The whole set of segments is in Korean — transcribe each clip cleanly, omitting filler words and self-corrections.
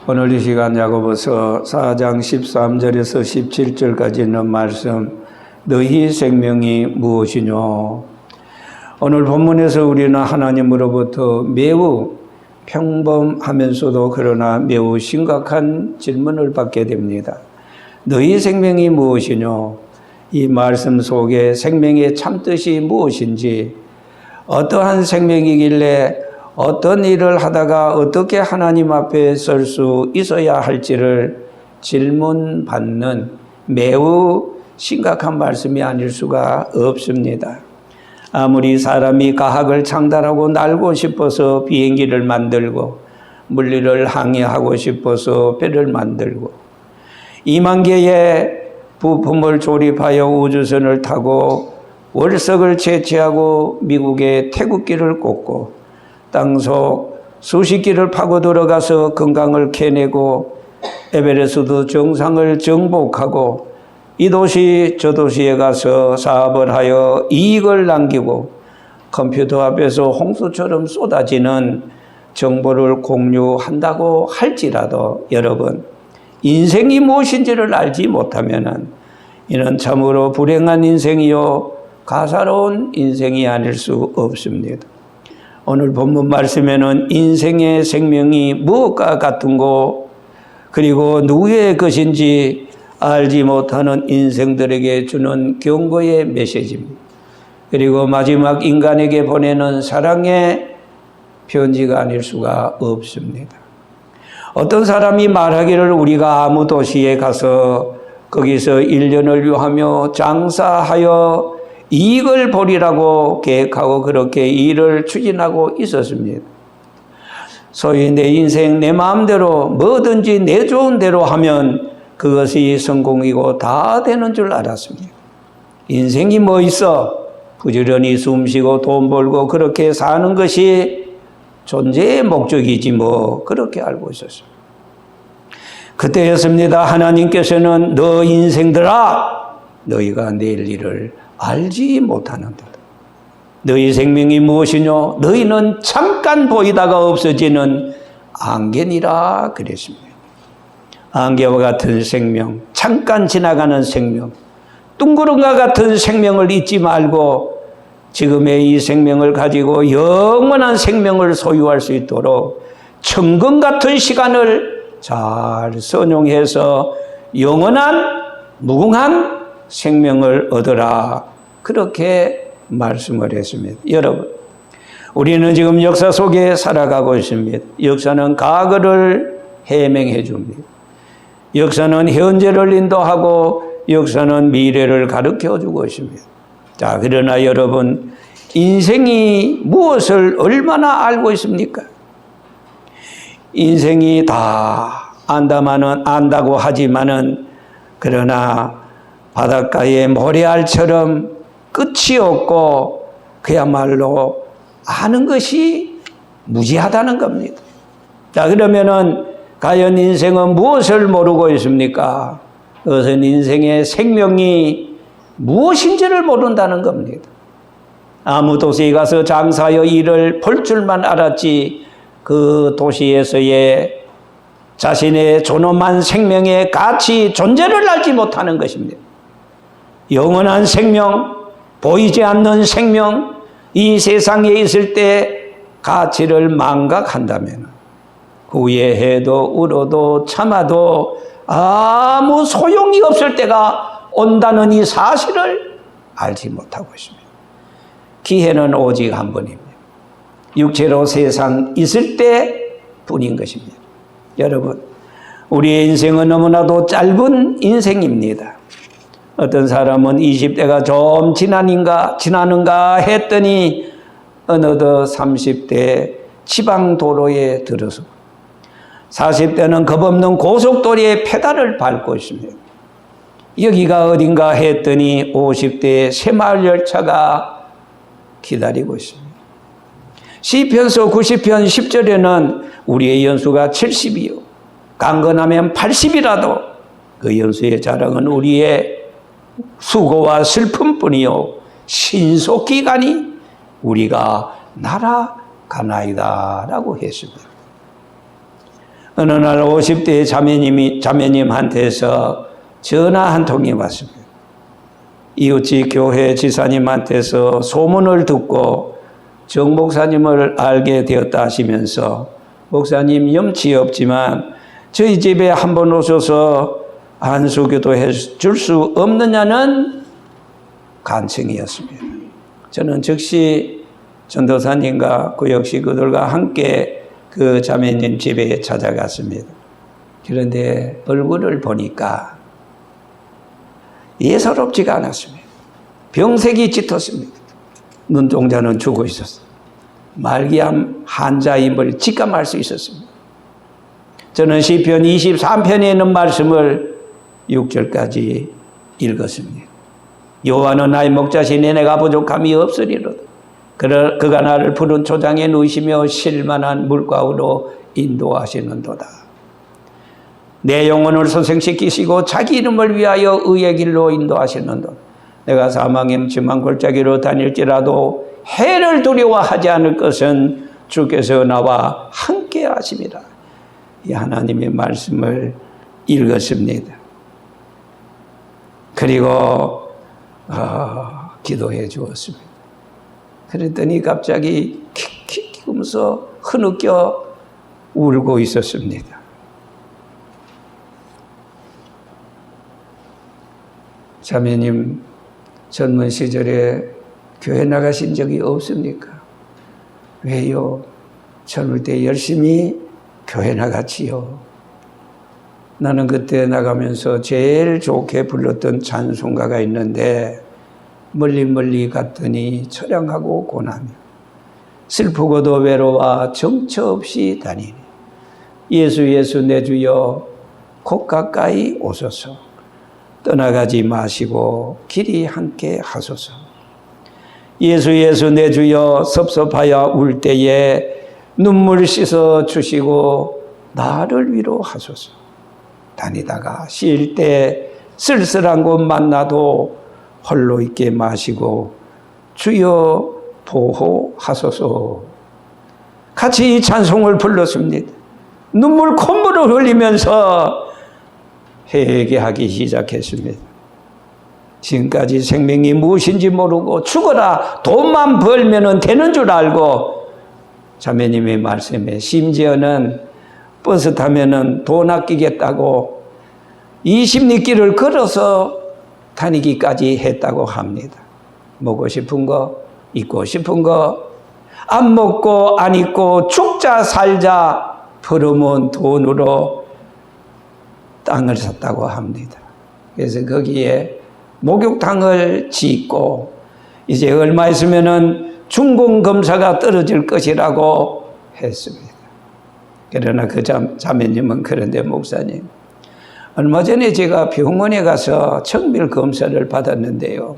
오늘 이 시간 야고보서 4장 13절에서 17절까지 있는 말씀, 너희 생명이 무엇이뇨? 오늘 본문에서 우리는 하나님으로부터 매우 평범하면서도 그러나 매우 심각한 질문을 받게 됩니다. 너희 생명이 무엇이뇨? 이 말씀 속에 생명의 참뜻이 무엇인지, 어떠한 생명이길래 어떤 일을 하다가 어떻게 하나님 앞에 설 수 있어야 할지를 질문받는 매우 심각한 말씀이 아닐 수가 없습니다. 아무리 사람이 과학을 창달하고 날고 싶어서 비행기를 만들고 물리를 항해하고 싶어서 배를 만들고 2만 개의 부품을 조립하여 우주선을 타고 월석을 채취하고 미국의 태극기를 꽂고 땅속 수십 길을 파고 들어가서 건강을 캐내고 에베레스트 정상을 정복하고 이 도시 저 도시에 가서 사업을 하여 이익을 남기고 컴퓨터 앞에서 홍수처럼 쏟아지는 정보를 공유한다고 할지라도 여러분, 인생이 무엇인지를 알지 못하면 이는 참으로 불행한 인생이요 가사로운 인생이 아닐 수 없습니다. 오늘 본문 말씀에는 인생의 생명이 무엇과 같은고 그리고 누구의 것인지 알지 못하는 인생들에게 주는 경고의 메시지입니다. 그리고 마지막 인간에게 보내는 사랑의 편지가 아닐 수가 없습니다. 어떤 사람이 말하기를 우리가 아무 도시에 가서 거기서 1년을 유하며 장사하여 이익을 보리라고 계획하고 그렇게 일을 추진하고 있었습니다. 소위 내 인생 내 마음대로 뭐든지 내 좋은 대로 하면 그것이 성공이고 다 되는 줄 알았습니다. 인생이 뭐 있어? 부지런히 숨쉬고 돈 벌고 그렇게 사는 것이 존재의 목적이지 뭐 그렇게 알고 있었습니다. 그때였습니다. 하나님께서는 너 인생들아 너희가 내일 일을 알지 못하는도다. 너희 생명이 무엇이뇨? 너희는 잠깐 보이다가 없어지는 안개니라 그랬습니다. 안개와 같은 생명, 잠깐 지나가는 생명, 둥구름과 같은 생명을 잊지 말고 지금의 이 생명을 가지고 영원한 생명을 소유할 수 있도록 천금 같은 시간을 잘 선용해서 영원한 무궁한 생명을 얻으라. 그렇게 말씀을 했습니다. 여러분, 우리는 지금 역사 속에 살아가고 있습니다. 역사는 과거를 해명해 줍니다. 역사는 현재를 인도하고 역사는 미래를 가르쳐 주고 있습니다. 자, 그러나 여러분, 인생이 무엇을 얼마나 알고 있습니까? 인생이 다 안다고 하지만은 그러나 바닷가의 모래알처럼 끝이 없고 그야말로 아는 것이 무지하다는 겁니다. 자, 그러면은 과연 인생은 무엇을 모르고 있습니까? 그것은 인생의 생명이 무엇인지를 모른다는 겁니다. 아무 도시에 가서 장사하여 일을 벌 줄만 알았지 그 도시에서의 자신의 존엄한 생명의 가치, 존재를 알지 못하는 것입니다. 영원한 생명, 보이지 않는 생명, 이 세상에 있을 때 가치를 망각한다면 후회해도 울어도 참아도 아무 소용이 없을 때가 온다는 이 사실을 알지 못하고 있습니다. 기회는 오직 한 번입니다. 육체로 세상 있을 때뿐인 것입니다. 여러분, 우리의 인생은 너무나도 짧은 인생입니다. 어떤 사람은 20대가 좀 지나는가 했더니 어느덧 30대 지방도로에 들어서 40대는 겁없는 고속도로에 페달을 밟고 있습니다. 여기가 어딘가 했더니 50대의 새마을 열차가 기다리고 있습니다. 시편서 90편 10절에는 우리의 연수가 70이요 강건하면 80이라도 그 연수의 자랑은 우리의 수고와 슬픔뿐이요 신속히 가니 우리가 날아가나이다 라고 했습니다. 어느 날 50대 자매님한테서 전화 한 통이 왔습니다. 이웃집 교회 지사님한테서 소문을 듣고 정 목사님을 알게 되었다 하시면서, 목사님 염치 없지만 저희 집에 한번 오셔서 안수기도 해줄 수 없느냐는 간청이었습니다. 저는 즉시 전도사님과 그 역시 그들과 함께 그 자매님 집에 찾아갔습니다. 그런데 얼굴을 보니까 예사롭지가 않았습니다. 병색이 짙었습니다. 눈동자는 죽어 있었어요. 말기암 환자임을 직감할 수 있었습니다. 저는 시편 23편에 있는 말씀을 6절까지 읽었습니다. 여호와는 나의 목자시니 내가 부족함이 없으리로다. 그가 나를 푸른 초장에 누이시며 쉴만한 물가로 인도하시는도다. 내 영혼을 소생시키시고 자기 이름을 위하여 의의 길로 인도하시는도다. 내가 사망의 음침한 골짜기로 다닐지라도 해를 두려워하지 않을 것은 주께서 나와 함께 하심이라. 이 하나님의 말씀을 읽었습니다. 그리고 기도해 주었습니다. 그랬더니 갑자기 킥킥 하면서 흐느껴 울고 있었습니다. 자매님, 젊은 시절에 교회 나가신 적이 없습니까? 왜요? 젊을 때 열심히 교회 나갔지요. 나는 그때 나가면서 제일 좋게 불렀던 찬송가가 있는데, 멀리 갔더니 처량하고 고나며 슬프고도 외로워 정처 없이 다니니 예수 내 주여 곧 가까이 오소서. 떠나가지 마시고 길이 함께 하소서. 예수 내 주여 섭섭하여 울 때에 눈물 씻어 주시고 나를 위로하소서. 다니다가 쉴 때 쓸쓸한 곳 만나도 홀로 있게 마시고 주여 보호하소서. 같이 이 찬송을 불렀습니다. 눈물 콧물을 흘리면서 회개하기 시작했습니다. 지금까지 생명이 무엇인지 모르고 죽어라 돈만 벌면 되는 줄 알고, 자매님의 말씀에 심지어는 버스 타면 돈 아끼겠다고 20리길을 걸어서 다니기까지 했다고 합니다. 먹고 싶은 거, 입고 싶은 거, 안 먹고 안 입고 죽자 살자 벌어모은 돈으로 땅을 샀다고 합니다. 그래서 거기에 목욕탕을 짓고 이제 얼마 있으면은 중공검사가 떨어질 것이라고 했습니다. 그러나 그 자매님은 그런데 목사님, 얼마 전에 제가 병원에 가서 정밀 검사를 받았는데요,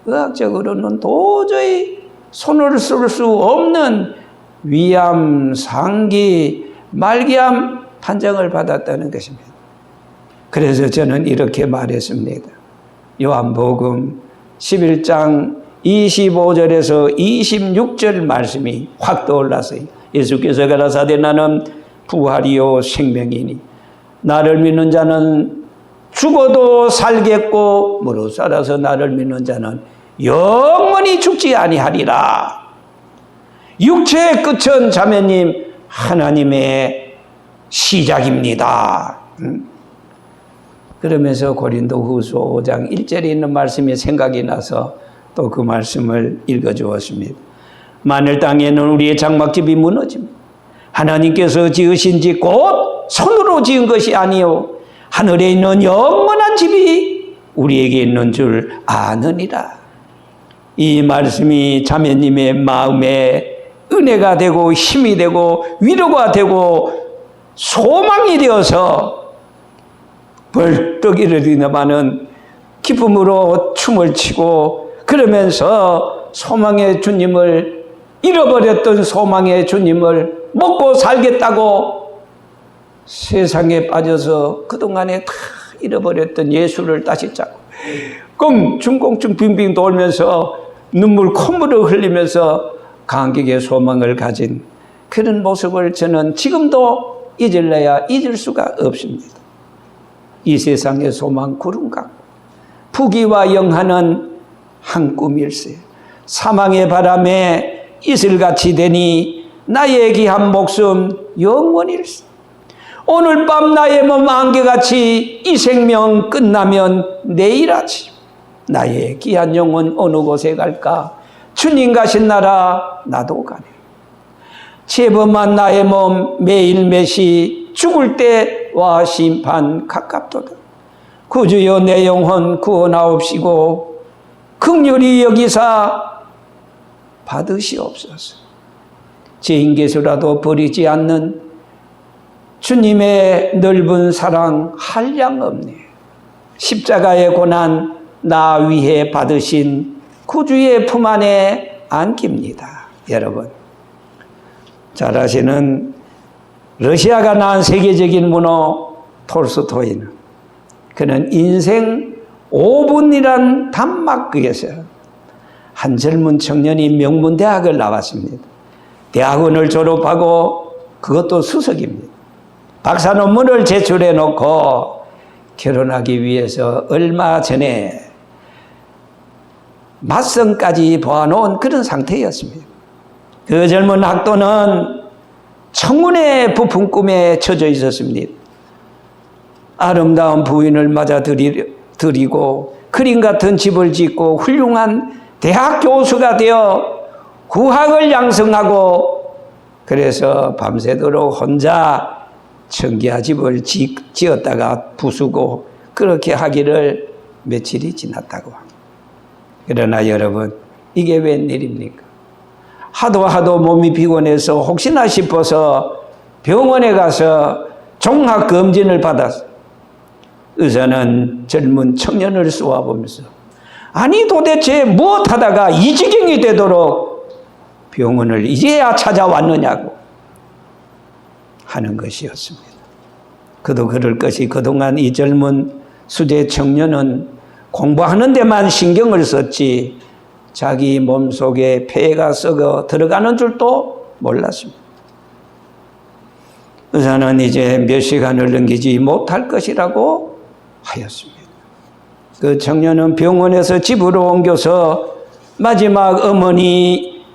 의학적으로는 도저히 손을 쓸 수 없는 위암, 상기, 말기암 판정을 받았다는 것입니다. 그래서 저는 이렇게 말했습니다. 요한복음 11장 25절에서 26절 말씀이 확 떠올랐어요. 예수께서 가라사대 나는 부활이요 생명이니 나를 믿는 자는 죽어도 살겠고 무릇 살아서 나를 믿는 자는 영원히 죽지 아니하리라. 육체의 끝은 자매님 하나님의 시작입니다. 그러면서 고린도후서 5장 1절에 있는 말씀이 생각이 나서 또 그 말씀을 읽어주었습니다. 만일 땅에는 우리의 장막집이 무너집니다. 하나님께서 지으신 집 곧 손으로 지은 것이 아니요 하늘에 있는 영원한 집이 우리에게 있는 줄 아느니라. 이 말씀이 자매님의 마음에 은혜가 되고 힘이 되고 위로가 되고 소망이 되어서 벌떡 일어나는 기쁨으로 춤을 추고, 그러면서 소망의 주님을, 잃어버렸던 소망의 주님을 먹고 살겠다고 세상에 빠져서 그동안에 다 잃어버렸던 예수를 다시 찾고 꽁충꽁충 빙빙 돌면서 눈물 콧물을 흘리면서 감격의 소망을 가진 그런 모습을 저는 지금도 잊을래야 잊을 수가 없습니다. 이 세상의 소망 구름 같고 부귀와 영화는 한 꿈일세. 사망의 바람에 이슬같이 되니 나의 귀한 목숨 영원일세. 오늘 밤 나의 몸 안개같이 이 생명 끝나면 내일 아침 나의 귀한 영혼 어느 곳에 갈까? 주님 가신 나라 나도 가네. 죄범한 나의 몸 매일 매시 죽을 때와 심판 가깝도다. 구주여 내 영혼 구원하옵시고 긍휼히 여기사 받으시옵소서. 죄인께서라도 버리지 않는 주님의 넓은 사랑 한량없네. 십자가의 고난 나 위해 받으신 구주의 품 안에 안깁니다. 여러분 잘 아시는 러시아가 낳은 세계적인 문호 톨스토이는 그는 인생 5분이란 단막극에서 한 젊은 청년이 명문대학을 나왔습니다. 대학원을 졸업하고 그것도 수석입니다. 박사 논문을 제출해 놓고 결혼하기 위해서 얼마 전에 맞선까지 보아놓은 그런 상태였습니다. 그 젊은 학도는 청혼의 부푼 꿈에 처져 있었습니다. 아름다운 부인을 맞아들이고 그림 같은 집을 짓고 훌륭한 대학 교수가 되어 후학을 양성하고 그래서 밤새도록 혼자 청기화 집을 지었다가 부수고 그렇게 하기를 며칠이 지났다고 합니다. 그러나 여러분 이게 웬일입니까? 하도 몸이 피곤해서 혹시나 싶어서 병원에 가서 종합검진을 받았어. 의사는 젊은 청년을 쏘아보면서 아니 도대체 무엇하다가 이 지경이 되도록 병원을 이제야 찾아왔느냐고 하는 것이었습니다. 그도 그럴 것이 그동안 이 젊은 수제 청년은 공부하는 데만 신경을 썼지 자기 몸속에 폐가 썩어 들어가는 줄도 몰랐습니다. 의사는 이제 몇 시간을 넘기지 못할 것이라고 하였습니다. 그 청년은 병원에서 집으로 옮겨서 마지막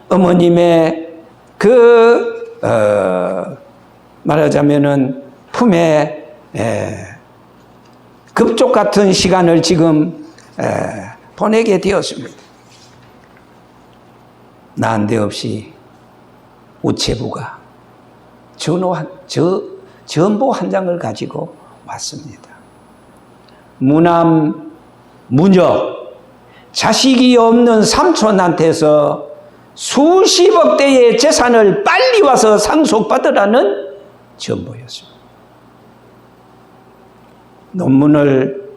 어머님의 말하자면은 품에 급족 같은 시간을 지금 보내게 되었습니다. 난데없이 우체부가 전보 한 장을 가지고 왔습니다. 무남, 무녀, 자식이 없는 삼촌한테서 수십억 대의 재산을 빨리 와서 상속받으라는 전보였습니다. 논문을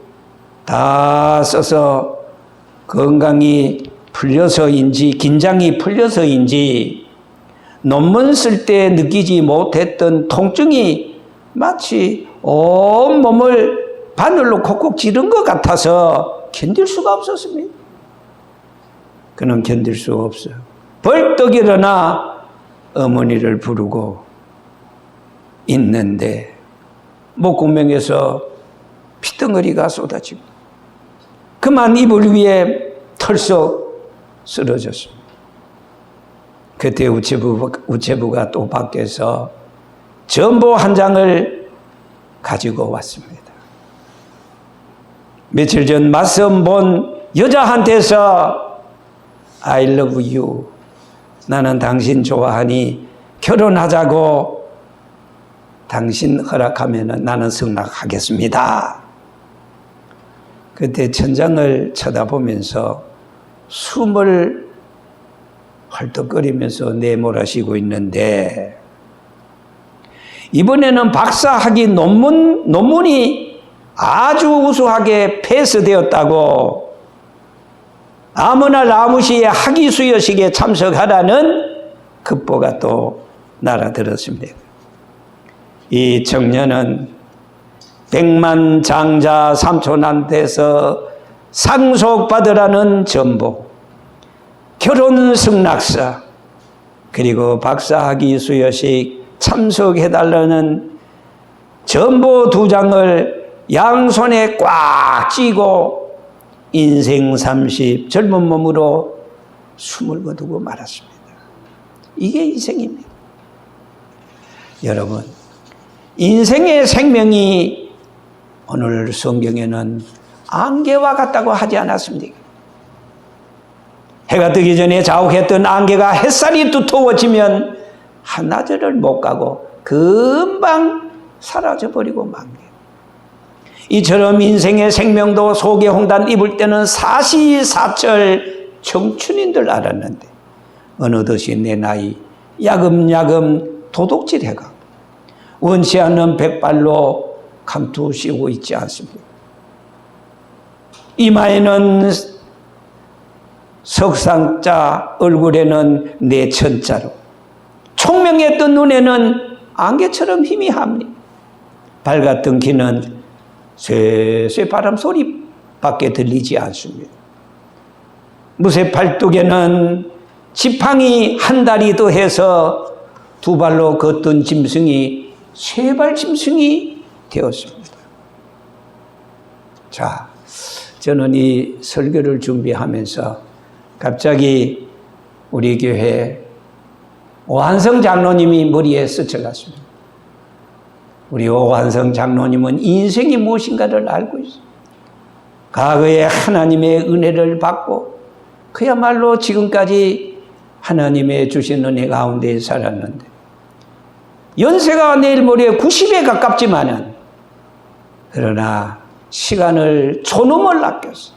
다 써서 건강이 풀려서인지 긴장이 풀려서인지 논문 쓸 때 느끼지 못했던 통증이 마치 온몸을 바늘로 콕콕 찌른 것 같아서 견딜 수가 없었습니다. 그는 견딜 수 없어요. 벌떡 일어나 어머니를 부르고 있는데 목구멍에서 피덩어리가 쏟아지고 그만 이불 위에 털썩 쓰러졌습니다. 그때 우체부가 또 밖에서 전보 한 장을 가지고 왔습니다. 며칠 전 맞선 본 여자한테서 I love you. 나는 당신 좋아하니 결혼하자고 당신 허락하면 나는 승낙하겠습니다. 그때 천장을 쳐다보면서 숨을 헐떡거리면서 내몰아쉬고 있는데 이번에는 박사학위 논문이 아주 우수하게 패스되었다고 아무나 라무시의 학위 수여식에 참석하라는 급보가 또 날아들었습니다. 이 청년은 백만장자 삼촌한테서 상속받으라는 전보, 결혼 승낙서, 그리고 박사학위 수여식 참석해달라는 전보 2장을 양손에 꽉 쥐고 인생 30 젊은 몸으로 숨을 거두고 말았습니다. 이게 인생입니다. 여러분, 인생의 생명이 오늘 성경에는 안개와 같다고 하지 않았습니까? 해가 뜨기 전에 자욱했던 안개가 햇살이 두터워지면 한나절을 못 가고 금방 사라져버리고 맙니다. 이처럼 인생의 생명도 소개홍단 입을 때는 사시사철 청춘인 줄 알았는데 어느덧이 내 나이 야금야금 도둑질해가 원치 않는 백발로 감투씌우고 있지 않습니까? 이마에는 석상자, 얼굴에는 내천자로, 총명했던 눈에는 안개처럼 희미합니다. 밝았던 귀는 쇠쇠 바람 소리밖에 들리지 않습니다. 무쇠 팔뚝에는 지팡이 한 다리 더해서 2발로 걷던 짐승이 3발 짐승이 되었습니다. 자, 저는 이 설교를 준비하면서 갑자기 우리 교회 오한성 장로님이 머리에 스쳐갔습니다. 우리 오한성 장로님은 인생이 무엇인가를 알고 있어요. 과거에 하나님의 은혜를 받고 그야말로 지금까지 하나님의 주신 은혜 가운데 살았는데 연세가 내일 모레 90에 가깝지만은 그러나 시간을 초놈을 아꼈어.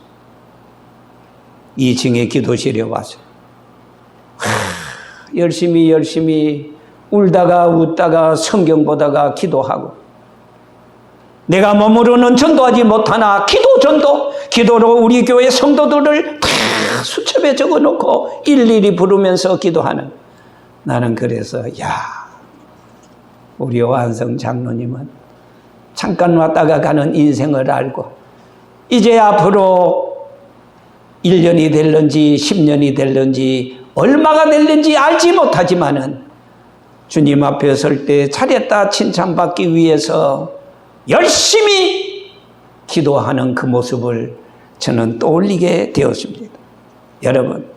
2층에 기도실에 와서 열심히 울다가 웃다가 성경 보다가 기도하고 내가 머무르는 전도하지 못하나 기도로 우리 교회 성도들을 다 수첩에 적어놓고 일일이 부르면서 기도하는 나는 그래서 우리 오한성 장로님은 잠깐 왔다가 가는 인생을 알고 이제 앞으로 1년이 될런지 10년이 될런지 얼마가 될는지 알지 못하지만은 주님 앞에 설 때 잘했다 칭찬받기 위해서 열심히 기도하는 그 모습을 저는 떠올리게 되었습니다. 여러분,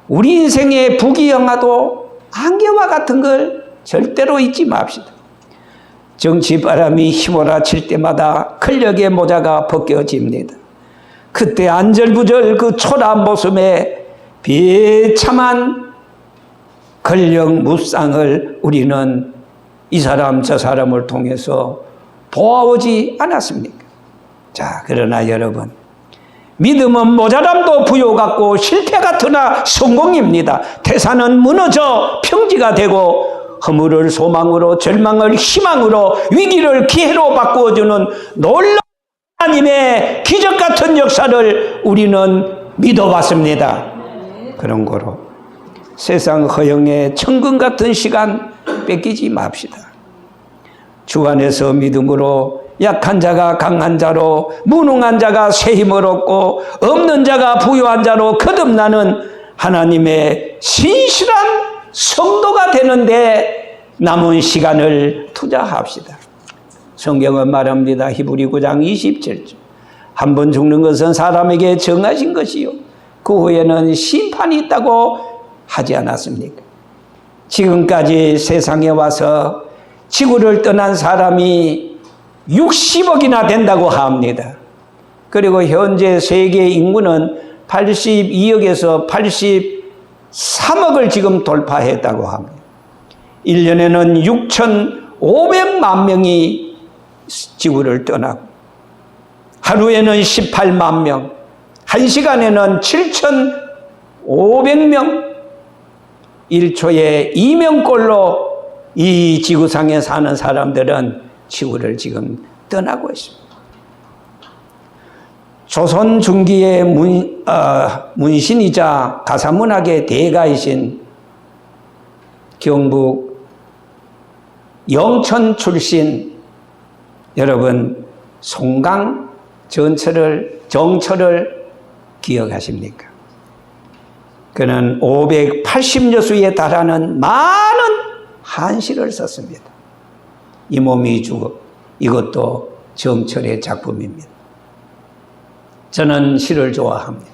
우리 인생의 부귀영화도 안개와 같은 걸 절대로 잊지 맙시다. 정치바람이 휘몰아칠 때마다 권력의 모자가 벗겨집니다. 그때 안절부절 그 초라한 모습에 비참한 권력 무쌍을 우리는 이 사람 저 사람을 통해서 보아오지 않았습니까? 자, 그러나 여러분, 믿음은 모자람도 부요 같고 실패 같으나 성공입니다. 태산은 무너져 평지가 되고 허물을 소망으로 절망을 희망으로 위기를 기회로 바꾸어주는 놀라운 하나님의 기적 같은 역사를 우리는 믿어봤습니다. 그런 거로 세상 허영의 천금 같은 시간 뺏기지 맙시다. 주 안에서 믿음으로 약한 자가 강한 자로 무능한 자가 새 힘을 얻고 없는 자가 부유한 자로 거듭나는 하나님의 신실한 성도가 되는데 남은 시간을 투자합시다. 성경은 말합니다. 히브리 9장 27절. 한 번 죽는 것은 사람에게 정하신 것이요 그 후에는 심판이 있다고 하지 않았습니까? 지금까지 세상에 와서 지구를 떠난 사람이 60억이나 된다고 합니다. 그리고 현재 세계 인구는 82억에서 83억을 지금 돌파했다고 합니다. 1년에는 6,500만 명이 지구를 떠나고 하루에는 18만 명, 1시간에는 7,500명, 1초에 2명꼴로 이 지구상에 사는 사람들은 지구를 지금 떠나고 있습니다. 조선 중기의 문신이자 가사문학의 대가이신 경북 영천 출신 여러분 송강 정철을 기억하십니까? 그는 580여 수에 달하는 많은 한시를 썼습니다. 이 몸이 이것도 정철의 작품입니다. 저는 시를 좋아합니다.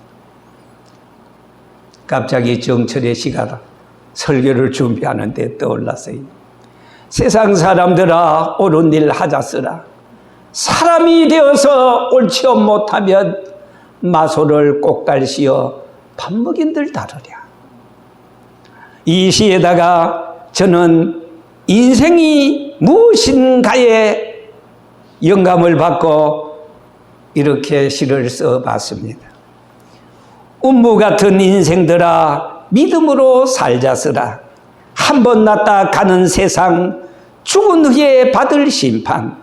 갑자기 정철의 시가 설교를 준비하는데 떠올랐어요. 세상 사람들아 옳은 일 하자쓰라. 사람이 되어서 옳지 못하면 마소를 꼭달시어 밥 먹인들 다르랴. 이 시에다가 저는 인생이 무엇인가에 영감을 받고 이렇게 시를 써봤습니다. 운무 같은 인생들아 믿음으로 살자쓰라. 한 번 났다 가는 세상, 죽은 후에 받을 심판,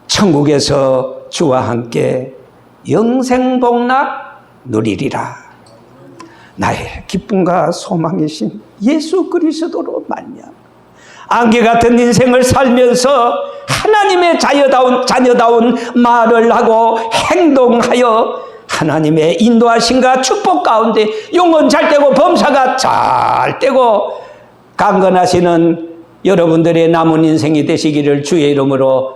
천국에서 주와 함께 영생복락 누리리라. 나의 기쁨과 소망이신 예수 그리스도로 말미암아 안개 같은 인생을 살면서 하나님의 자녀다운 말을 하고 행동하여 하나님의 인도하심과 축복 가운데 용은 잘 되고 범사가 잘 되고 강건하시는 여러분들의 남은 인생이 되시기를 주의 이름으로